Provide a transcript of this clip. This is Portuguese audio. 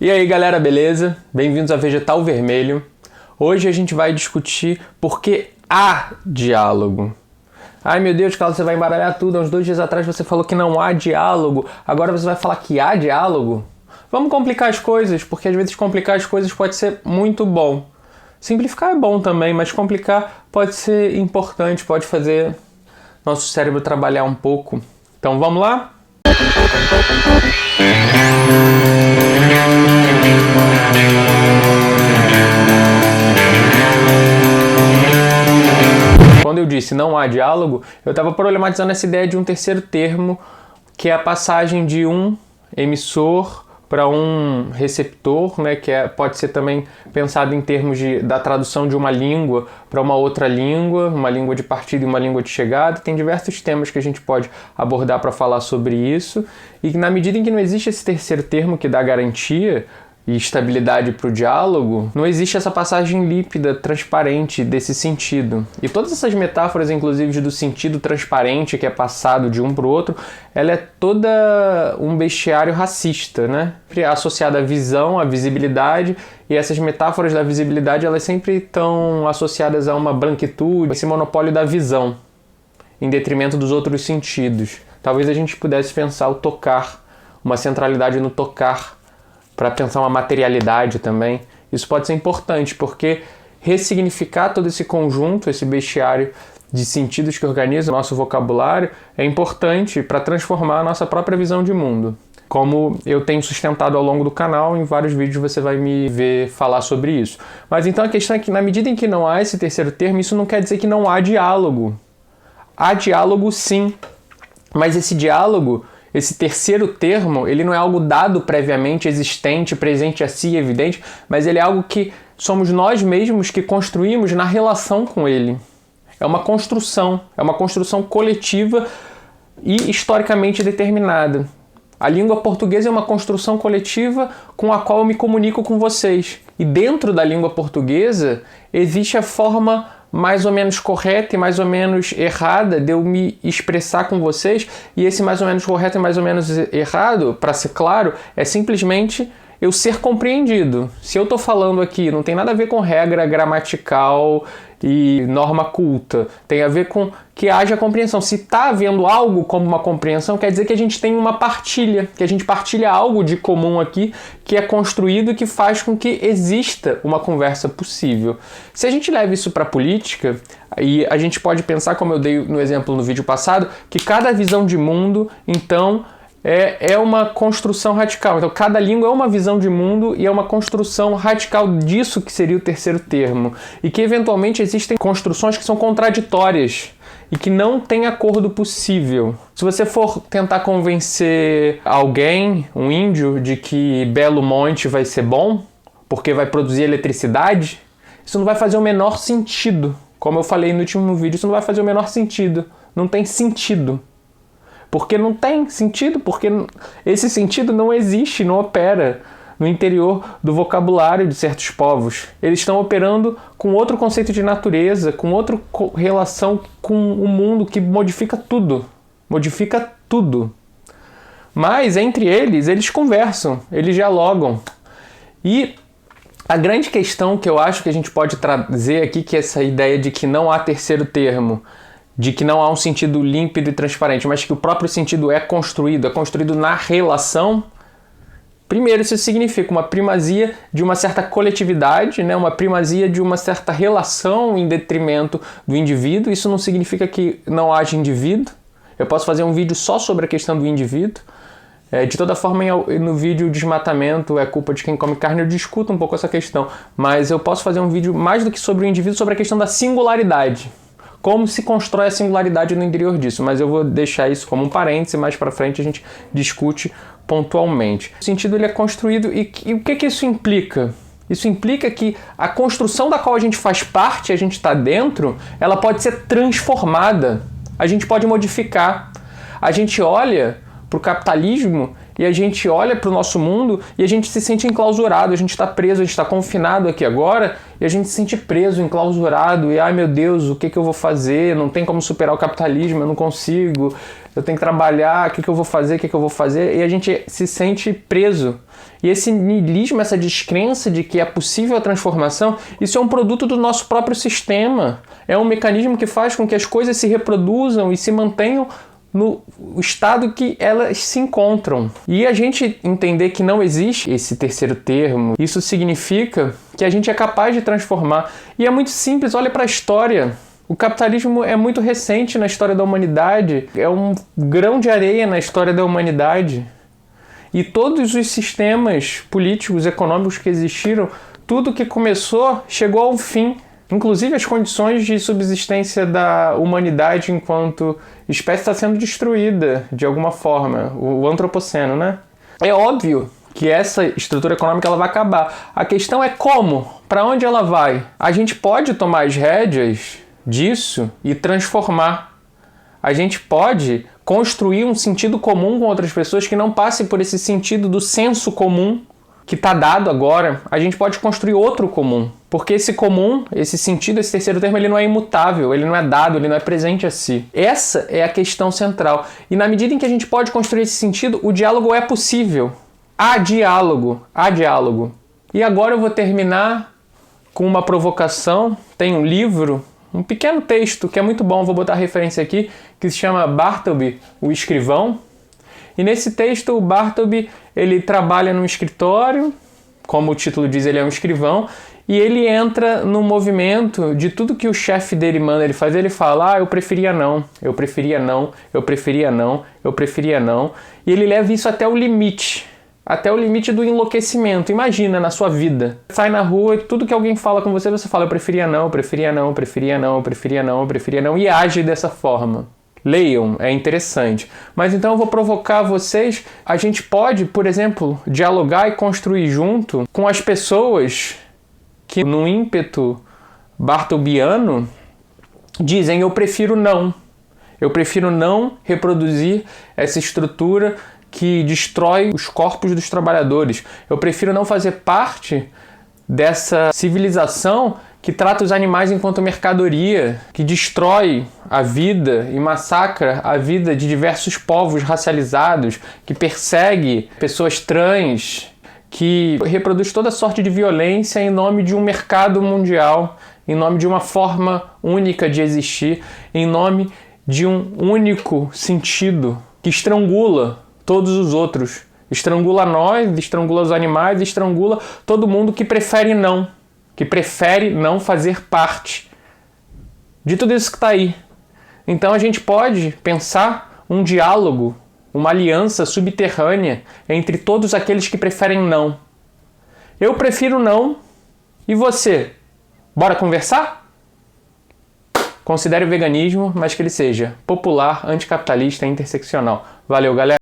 E aí galera, beleza? Bem-vindos a Vegetal Vermelho. Hoje a gente vai discutir por que há diálogo. Ai meu Deus, Carlos, você vai embaralhar tudo. Há uns 2 dias atrás você falou que não há diálogo. Agora você vai falar que há diálogo? Vamos complicar as coisas, porque às vezes complicar as coisas pode ser muito bom. Simplificar é bom também, mas complicar pode ser importante, pode fazer nosso cérebro trabalhar um pouco. Então vamos lá? Quando eu disse não há diálogo, eu estava problematizando essa ideia de um terceiro termo, que é a passagem de um emissor para um receptor, né, que pode ser também pensado em termos da tradução de uma língua para uma outra língua, uma língua de partida e uma língua de chegada. Tem diversos temas que a gente pode abordar para falar sobre isso, e que na medida em que não existe esse terceiro termo que dá garantia e estabilidade para o diálogo, não existe essa passagem límpida, transparente desse sentido. E todas essas metáforas, inclusive do sentido transparente que é passado de um para o outro, ela é toda um bestiário racista, né? Associada à visão, à visibilidade, e essas metáforas da visibilidade, elas sempre estão associadas a uma branquitude, esse monopólio da visão, em detrimento dos outros sentidos. Talvez a gente pudesse pensar o tocar, uma centralidade no tocar, para pensar uma materialidade também. Isso pode ser importante, porque ressignificar todo esse conjunto, esse bestiário de sentidos que organiza o nosso vocabulário, é importante para transformar a nossa própria visão de mundo. Como eu tenho sustentado ao longo do canal, em vários vídeos você vai me ver falar sobre isso. Mas então a questão é que, na medida em que não há esse terceiro termo, isso não quer dizer que não há diálogo. Há diálogo sim, mas esse diálogo, esse terceiro termo, ele não é algo dado previamente, existente, presente a si, evidente, mas ele é algo que somos nós mesmos que construímos na relação com ele. É uma construção coletiva e historicamente determinada. A língua portuguesa é uma construção coletiva com a qual eu me comunico com vocês. E dentro da língua portuguesa existe a forma mais ou menos correta e mais ou menos errada de eu me expressar com vocês, e esse mais ou menos correto e mais ou menos errado, para ser claro, é simplesmente eu ser compreendido. Se eu estou falando aqui, não tem nada a ver com regra gramatical e norma culta, tem a ver com que haja compreensão. Se está havendo algo como uma compreensão, quer dizer que a gente tem uma partilha, que a gente partilha algo de comum aqui, que é construído e que faz com que exista uma conversa possível. Se a gente leva isso para a política, e a gente pode pensar, como eu dei no exemplo no vídeo passado, que cada visão de mundo, então, é uma construção radical. Então, cada língua é uma visão de mundo e é uma construção radical disso que seria o terceiro termo. E que, eventualmente, existem construções que são contraditórias e que não tem acordo possível. Se você for tentar convencer alguém, um índio, de que Belo Monte vai ser bom, porque vai produzir eletricidade, isso não vai fazer o menor sentido. Como eu falei no último vídeo, isso não vai fazer o menor sentido. Não tem sentido. Porque não tem sentido, porque esse sentido não existe, não opera no interior do vocabulário de certos povos. Eles estão operando com outro conceito de natureza, com outra relação com o mundo que modifica tudo. Modifica tudo. Mas, entre eles conversam, eles dialogam. E a grande questão que eu acho que a gente pode trazer aqui, que é essa ideia de que não há terceiro termo, de que não há um sentido límpido e transparente, mas que o próprio sentido é construído na relação. Primeiro, isso significa uma primazia de uma certa coletividade, né? Uma primazia de uma certa relação em detrimento do indivíduo. Isso não significa que não haja indivíduo. Eu posso fazer um vídeo só sobre a questão do indivíduo. De toda forma, no vídeo Desmatamento é culpa de quem come carne, eu discuto um pouco essa questão. Mas eu posso fazer um vídeo mais do que sobre o indivíduo, sobre a questão da singularidade. Como se constrói a singularidade no interior disso, mas eu vou deixar isso como um parêntese, mais para frente a gente discute pontualmente. O sentido ele é construído e o que isso implica? Isso implica que a construção da qual a gente faz parte, a gente está dentro, ela pode ser transformada, a gente pode modificar. A gente olha para o capitalismo e a gente olha para o nosso mundo e a gente se sente enclausurado, a gente está preso, a gente está confinado aqui agora e a gente se sente preso, enclausurado e ai meu Deus, o que eu vou fazer? Não tem como superar o capitalismo, eu não consigo, eu tenho que trabalhar, o que eu vou fazer, o que eu vou fazer? E a gente se sente preso. E esse niilismo, essa descrença de que é possível a transformação, isso é um produto do nosso próprio sistema. É um mecanismo que faz com que as coisas se reproduzam e se mantenham no estado que elas se encontram. E a gente entender que não existe esse terceiro termo, isso significa que a gente é capaz de transformar. E é muito simples, olha para a história. O capitalismo é muito recente na história da humanidade, é um grão de areia na história da humanidade. E todos os sistemas políticos, econômicos que existiram, tudo que começou chegou ao fim. Inclusive as condições de subsistência da humanidade enquanto espécie está sendo destruída de alguma forma, o antropoceno, né? É óbvio que essa estrutura econômica ela vai acabar. A questão é como, para onde ela vai? A gente pode tomar as rédeas disso e transformar. A gente pode construir um sentido comum com outras pessoas que não passe por esse sentido do senso comum que está dado agora. A gente pode construir outro comum, porque esse comum, esse sentido, esse terceiro termo, ele não é imutável, ele não é dado, ele não é presente a si. Essa é a questão central. E na medida em que a gente pode construir esse sentido, o diálogo é possível. Há diálogo, há diálogo. E agora eu vou terminar com uma provocação. Tem um livro, um pequeno texto que é muito bom, vou botar a referência aqui, que se chama Bartleby, o Escrivão. E nesse texto o Bartleby, ele trabalha num escritório, como o título diz, ele é um escrivão, e ele entra no movimento de tudo que o chefe dele manda ele fazer, ele fala, eu preferia não, eu preferia não, eu preferia não, eu preferia não, e ele leva isso até o limite do enlouquecimento. Imagina na sua vida, sai na rua e tudo que alguém fala com você, você fala, eu preferia não, eu preferia não, eu preferia não, eu preferia não, eu preferia não, e age dessa forma. Leiam, é interessante. Mas então eu vou provocar vocês, a gente pode, por exemplo, dialogar e construir junto com as pessoas que no ímpeto bartolbiano dizem eu prefiro não reproduzir essa estrutura que destrói os corpos dos trabalhadores. Eu prefiro não fazer parte dessa civilização que trata os animais enquanto mercadoria, que destrói a vida e massacra a vida de diversos povos racializados, que persegue pessoas trans, que reproduz toda sorte de violência em nome de um mercado mundial, em nome de uma forma única de existir, em nome de um único sentido que estrangula todos os outros. Estrangula nós, estrangula os animais, estrangula todo mundo que prefere não fazer parte de tudo isso que está aí. Então a gente pode pensar um diálogo, uma aliança subterrânea entre todos aqueles que preferem não. Eu prefiro não, e você? Bora conversar? Considere o veganismo, mas que ele seja popular, anticapitalista e interseccional. Valeu, galera!